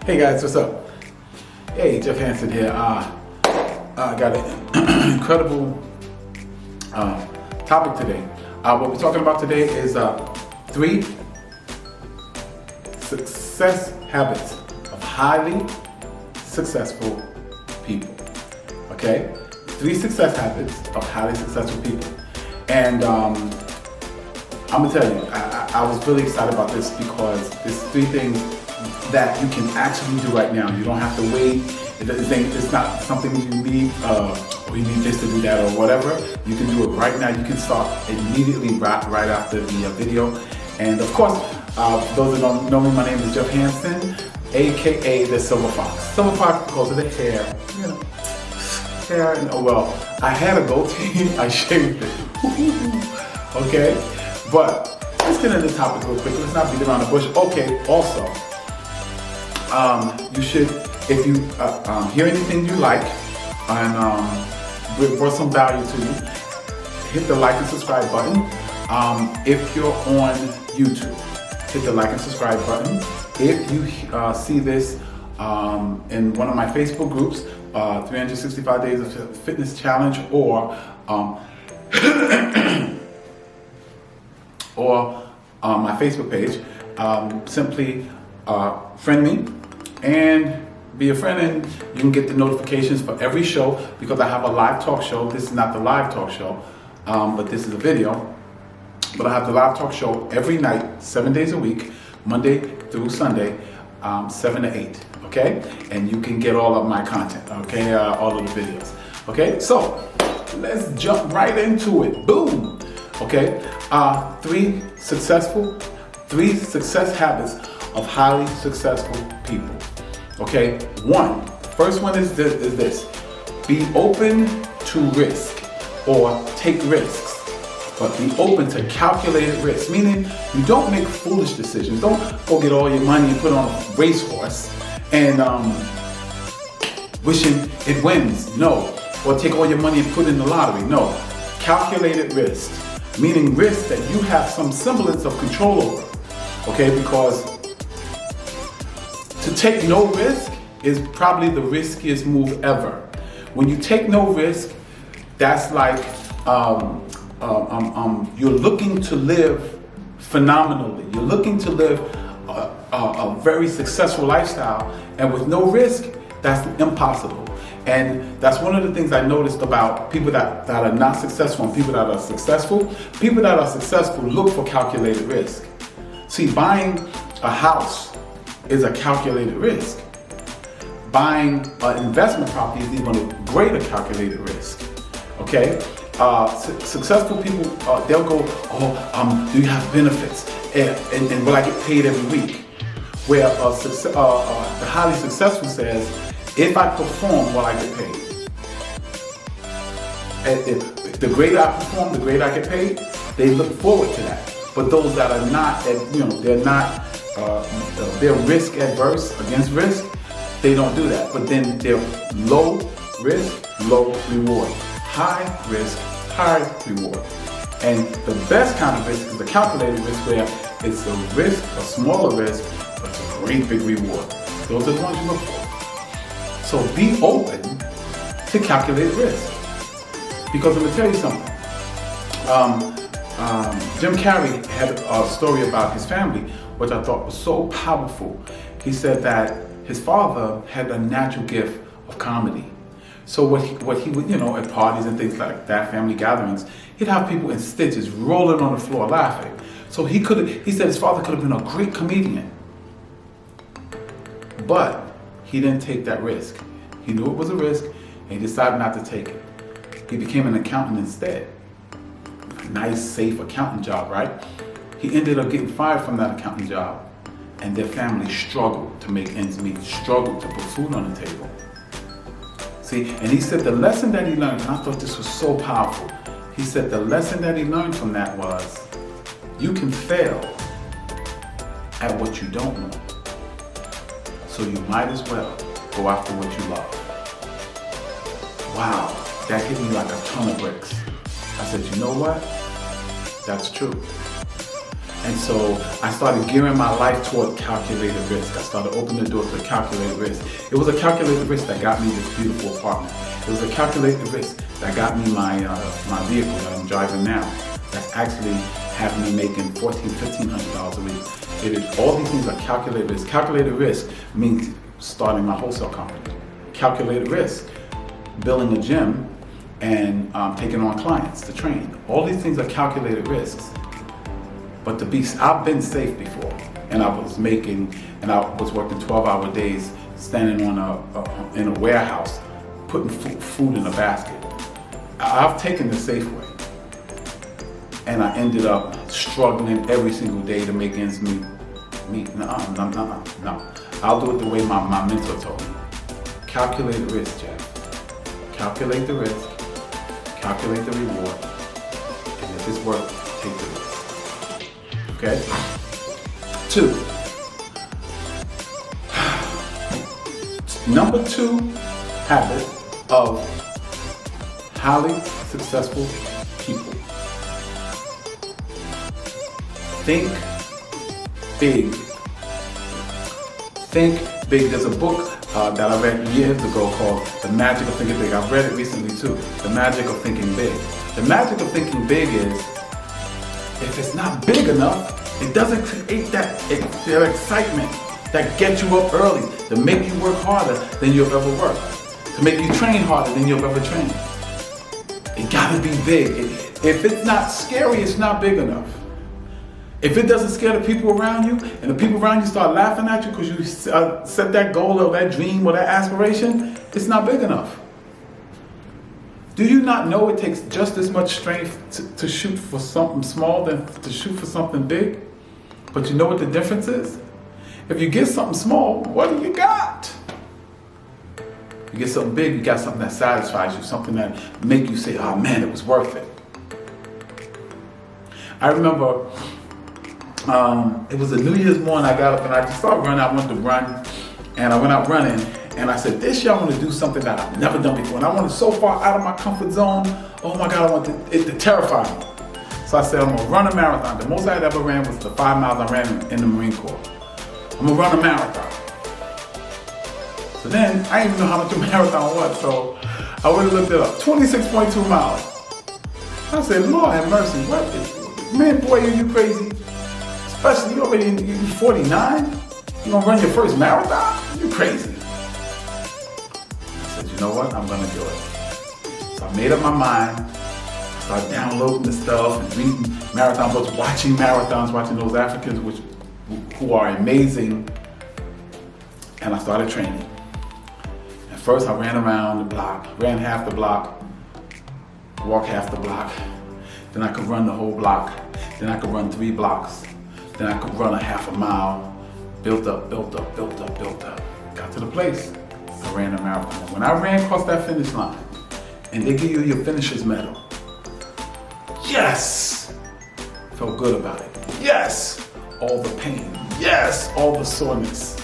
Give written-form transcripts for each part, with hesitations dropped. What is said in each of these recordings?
Hey guys, what's up? Hey, Jeff Hansen here. I got an incredible topic today. What we're talking about today is 3 success habits of highly successful people. Okay? 3 success habits of highly successful people. And I'm gonna tell you, I was really excited about this because there's 3 things that you can actually do right now. You don't have to wait. It's not something you need, or you need this to do that or whatever. You can do it right now. You can start immediately right after the video. And of course, those that don't know me, my name is Jeff Hansen, aka the Silver Fox. Silver Fox because of the hair. You know, hair. And, oh well, I had a goatee. I shaved it. Okay, but let's get into the topic real quick. Let's not beat around the bush. Okay. Also, you should, if you hear anything you like and brought some value to you, hit the like and subscribe button. If you're on YouTube, hit the like and subscribe button. If you see this in one of my Facebook groups, 365 Days of Fitness Challenge, or my Facebook page, simply friend me and be a friend, and you can get the notifications for every show, because I have a live talk show. This is not the live talk show, but this is a video. But I have the live talk show every night, 7 days a week, Monday through Sunday, 7 to 8, okay? And you can get all of my content, okay? All of the videos, okay? So, let's jump right into it. Boom! Okay? 3 success habits of highly successful people. Okay? First one is this. Be open to risk, or take risks, but be open to calculated risk. Meaning, you don't make foolish decisions. Don't go get all your money and put on a racehorse and wishing it wins. No. Or take all your money and put it in the lottery. No. Calculated risk. Meaning risk that you have some semblance of control over. Okay? Because to take no risk is probably the riskiest move ever. When you take no risk, that's like you're looking to live phenomenally. You're looking to live a very successful lifestyle, and with no risk, that's impossible. And that's one of the things I noticed about people that are not successful and people that are successful. People that are successful look for calculated risk. See, buying a house is a calculated risk. Buying an investment property is even a greater calculated risk. Okay? Successful people, they'll go, do you have benefits? And will I get paid every week? Where the highly successful says, if I perform, will I get paid? And if the greater I perform, the greater I get paid. They look forward to that. But those that are not, they're risk adverse, against risk, they don't do that. But then they're low risk, low reward. High risk, high reward. And the best kind of risk is the calculated risk, where it's a risk, a smaller risk, but it's a great big reward. Those are the ones you look for. So be open to calculated risk. Because I'm going to tell you something. Jim Carrey had a story about his family, which I thought was so powerful. He said that his father had a natural gift of comedy. So what he would, at parties and things like that, family gatherings, he'd have people in stitches rolling on the floor laughing. So he said his father could have been a great comedian. But he didn't take that risk. He knew it was a risk, and he decided not to take it. He became an accountant instead. A nice, safe accountant job, right? He ended up getting fired from that accountant job, and their family struggled to make ends meet, struggled to put food on the table. See, and he said the lesson that he learned, and I thought this was so powerful. He said the lesson that he learned from that was, you can fail at what you don't know. So you might as well go after what you love. Wow, that hit me like a ton of bricks. I said, you know what? That's true. And so I started gearing my life toward calculated risk. I started opening the door to calculated risk. It was a calculated risk that got me this beautiful apartment. It was a calculated risk that got me my vehicle that I'm driving now. That's actually having me making $1,400-$1,500 a week. It is, all these things are calculated risk. Calculated risk means starting my wholesale company. Calculated risk, building a gym and taking on clients to train. All these things are calculated risks. But I've been safe before, and I was working 12-hour days, standing in a warehouse, putting food in a basket. I've taken the safe way, and I ended up struggling every single day to make ends meet. No. I'll do it the way my mentor told me. Calculate the risk, Jeff. Calculate the risk, calculate the reward, and if it's worth, take the risk. Okay? 2. Number 2 habit of highly successful people. Think big. Think big. There's a book that I read years ago called The Magic of Thinking Big. I've read it recently too. The Magic of Thinking Big. The magic of thinking big is, if it's not big enough, it doesn't create that excitement that gets you up early, to make you work harder than you've ever worked, to make you train harder than you've ever trained. It gotta be big. If it's not scary, it's not big enough. If it doesn't scare the people around you, and the people around you start laughing at you because you set that goal or that dream or that aspiration, it's not big enough. Do you not know it takes just as much strength to shoot for something small than to shoot for something big? But you know what the difference is? If you get something small, what do you got? You get something big, you got something that satisfies you, something that make you say, oh man, it was worth it. I remember it was a New Year's morning. I got up and I just started running. I wanted to run, and I went out running. And I said, this year I want to do something that I've never done before. And I wanted so far out of my comfort zone. Oh my God, I want it to terrify me. So I said, I'm going to run a marathon. The most I had ever ran was the 5 miles I ran in the Marine Corps. I'm going to run a marathon. So then, I didn't even know how much a marathon was. So I went and looked it up. 26.2 miles. I said, Lord have mercy. What? Man, boy, are you crazy? Especially, you're 49? You going to run your first marathon? You crazy. You know what? I'm gonna do it. So I made up my mind. I started downloading the stuff and reading marathon books, watching marathons, watching those Africans who are amazing. And I started training. At first I ran around the block, ran half the block, walked half the block. Then I could run the whole block. Then I could run 3 blocks. Then I could run a half a mile. Built up. Got to the place. I ran a marathon. When I ran across that finish line, and they give you your finisher's medal, yes! Felt good about it. Yes! All the pain. Yes! All the soreness.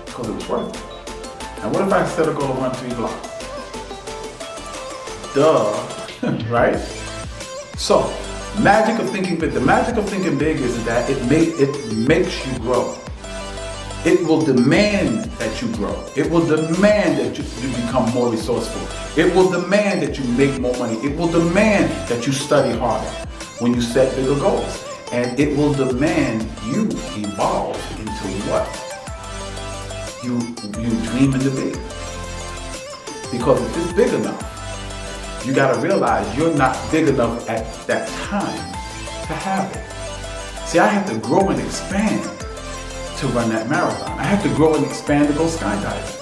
Because it was worth it. And what if I set a goal to run 3 blocks? Duh. Right? So, magic of thinking big. The magic of thinking big is that it makes you grow. It will demand that you grow. It will demand that you become more resourceful. It will demand that you make more money. It will demand that you study harder when you set bigger goals. And it will demand you evolve into what? You dream into big. Because if it's big enough, you gotta realize you're not big enough at that time to have it. See, I had to grow and expand to run that marathon. I had to grow and expand to go skydiving.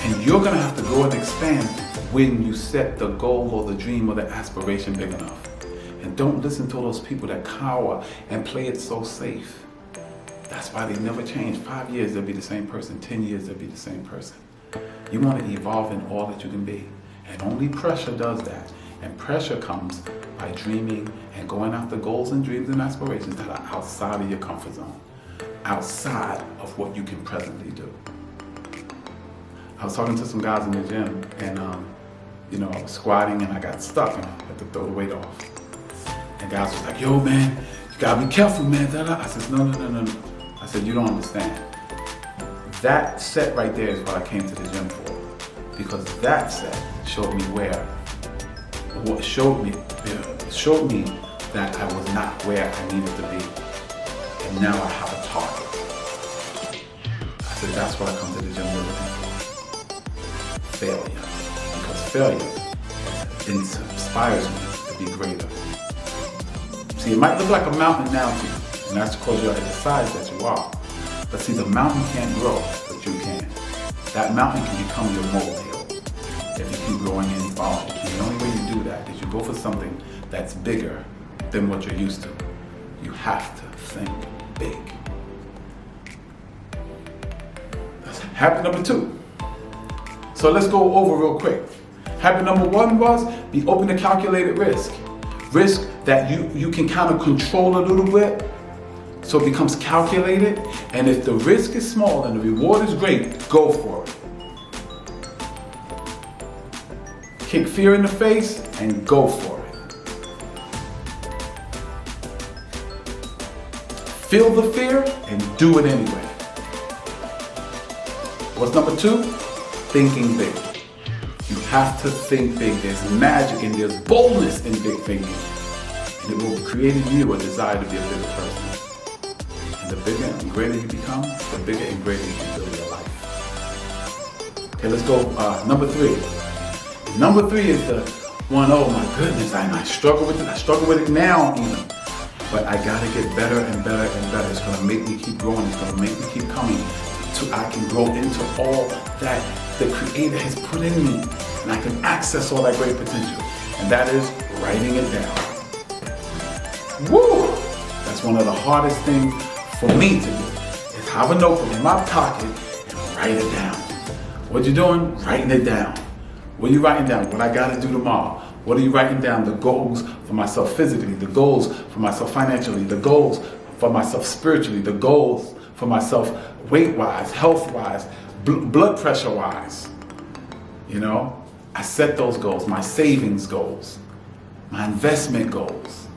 And you're gonna have to grow and expand when you set the goal or the dream or the aspiration big enough. And don't listen to those people that cower and play it so safe. That's why they never change. 5 years, they'll be the same person. 10 years, they'll be the same person. You want to evolve in all that you can be. And only pressure does that. And pressure comes by dreaming and going after goals and dreams and aspirations that are outside of your comfort zone. Outside of what you can presently do. I was talking to some guys in the gym, and I was squatting and I got stuck and I had to throw the weight off. And guys was like, yo, man, you gotta be careful, man. I said, no. I said, you don't understand. That set right there is what I came to the gym for. Because that set showed me showed me that I was not where I needed to be. And now I have a target. I said, that's what I come to the gym looking for. Failure. Because failure inspires me to be greater. See, it might look like a mountain now to you, and that's because you're at the size that you are. But see, the mountain can't grow, but you can. That mountain can become your molehill if you keep growing and evolving. And the only way you do that is you go for something that's bigger than what you're used to. You have to think big. That's habit number 2. So let's go over real quick. Habit number 1 was be open to calculated risk. Risk that you can kind of control a little bit, so it becomes calculated. And if the risk is small and the reward is great, go for it. Kick fear in the face and go for it. Feel the fear and do it anyway. What's number 2? Thinking big. You have to think big. There's magic and there's boldness in big thinking. And it will create in you a desire to be a bigger person. And the bigger and greater you become, the bigger and greater you can build your life. Okay, let's go. Number 3. Number 3 is the one, oh my goodness, I struggle with it. I struggle with it now even. But I gotta get better and better and better. It's gonna make me keep growing. It's gonna make me keep coming. So I can grow into all that the Creator has put in me. And I can access all that great potential. And that is writing it down. Woo! That's one of the hardest things for me to do. Is have a notebook in my pocket and write it down. What you doing? Writing it down. What are you writing down? What I gotta do tomorrow. What are you writing down? The goals for myself physically, the goals for myself financially, the goals for myself spiritually, the goals for myself weight-wise, health-wise, blood pressure-wise. You know, I set those goals, my savings goals, my investment goals,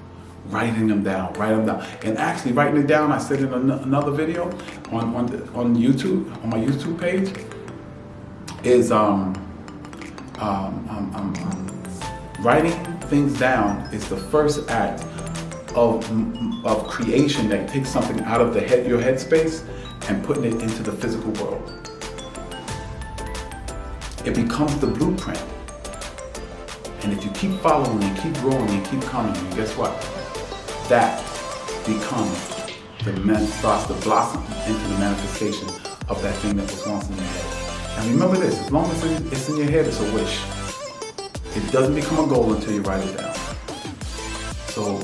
writing them down, And actually writing it down, I said in another video on YouTube, on my YouTube page, is writing things down is the first act of creation that takes something out of your headspace and putting it into the physical world. It becomes the blueprint. And if you keep following and keep growing and keep coming, and guess what? That becomes starts to blossom into the manifestation of that thing that was once in your head. And remember this, as long as it's in your head, it's a wish. It doesn't become a goal until you write it down. So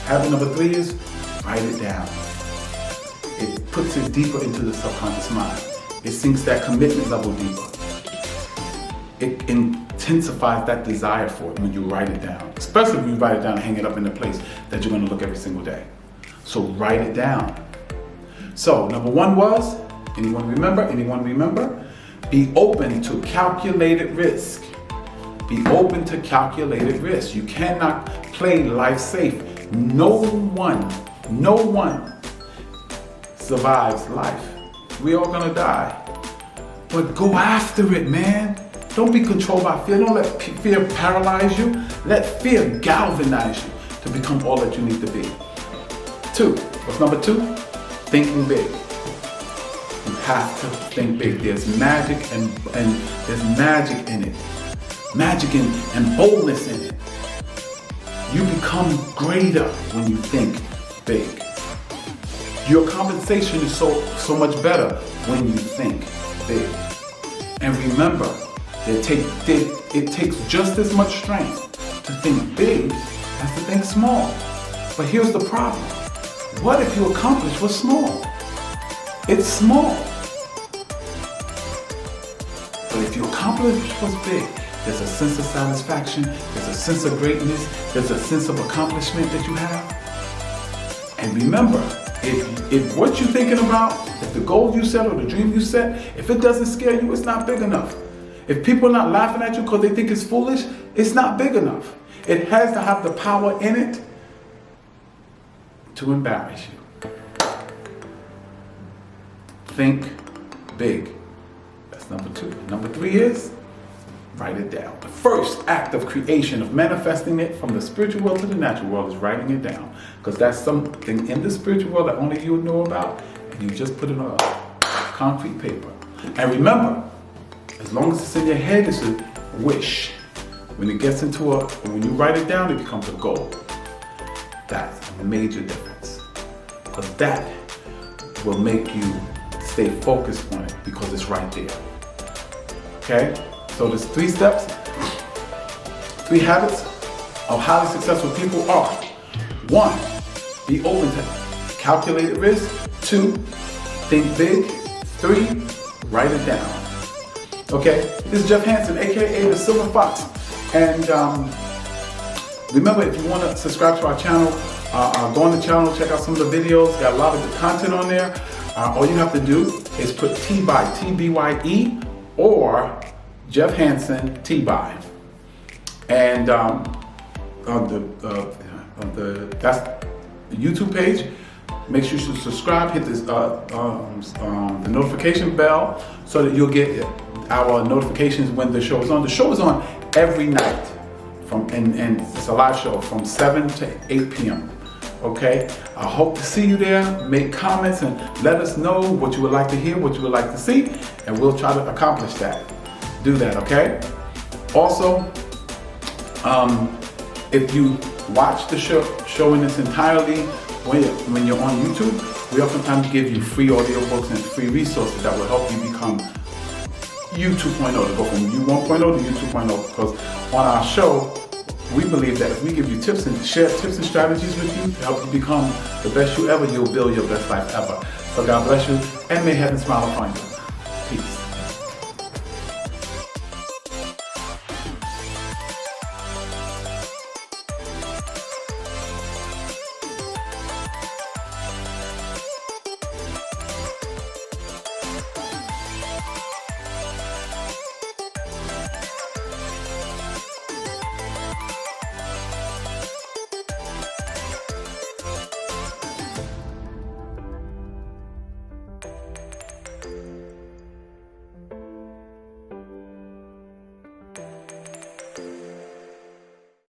habit number 3 is write it down. It puts it deeper into the subconscious mind. It sinks that commitment level deeper. It intensifies that desire for it when you write it down. Especially when you write it down and hang it up in a place that you're going to look every single day. So write it down. So number 1 was, anyone remember? Be open to calculated risk. Be open to calculated risk. You cannot play life safe. No one survives life. We all gonna die. But go after it, man. Don't be controlled by fear. Don't let fear paralyze you. Let fear galvanize you to become all that you need to be. 2, what's number 2? Thinking big. You have to think big. There's magic and there's magic in it. Magic and boldness in it. You become greater when you think big. Your compensation is so much better when you think big. And remember, it takes just as much strength to think big as to think small. But here's the problem. What if you accomplish what's small? It's small. But if you accomplish what's big, there's a sense of satisfaction, there's a sense of greatness, there's a sense of accomplishment that you have. And remember, if what you're thinking about, if the goal you set or the dream you set, if it doesn't scare you, it's not big enough. If people are not laughing at you because they think it's foolish, it's not big enough. It has to have the power in it to embarrass you. Think big. That's number 2. Number 3 is write it down. The first act of creation, of manifesting it from the spiritual world to the natural world, is writing it down. Because that's something in the spiritual world that only you know about, and you just put it on concrete paper. And remember, as long as it's in your head, it's a wish. When it gets when you write it down, it becomes a goal. That's a major difference. Because that will make you stay focused on it because it's right there. Okay? So there's 3 steps. 3 habits of highly successful people are: 1, be open to calculated risk. 2, think big. 3, write it down. Okay, this is Jeff Hansen, aka the Silver Fox. And remember, if you want to subscribe to our channel, go on the channel, check out some of the videos. Got a lot of good content on there. All you have to do is put T-B-Y-E, or Jeff Hansen T-By. And that's the YouTube page. Make sure you subscribe, hit this the notification bell so that you'll get our notifications when the show is on. The show is on every night and it's a live show from 7 to 8 p.m. Okay, I hope to see you there. Make comments and let us know what you would like to hear, what you would like to see, and we'll try to accomplish that. Do that, okay? Also, if you watch the show in its entirety when you're on YouTube, we oftentimes give you free audiobooks and free resources that will help you become you 2.0, to go from you 1.0 to you 2.0. Because on our show, we believe that if we give you tips and share tips and strategies with you to help you become the best you ever, you'll build your best life ever. So God bless you, and may heaven smile upon you. Peace.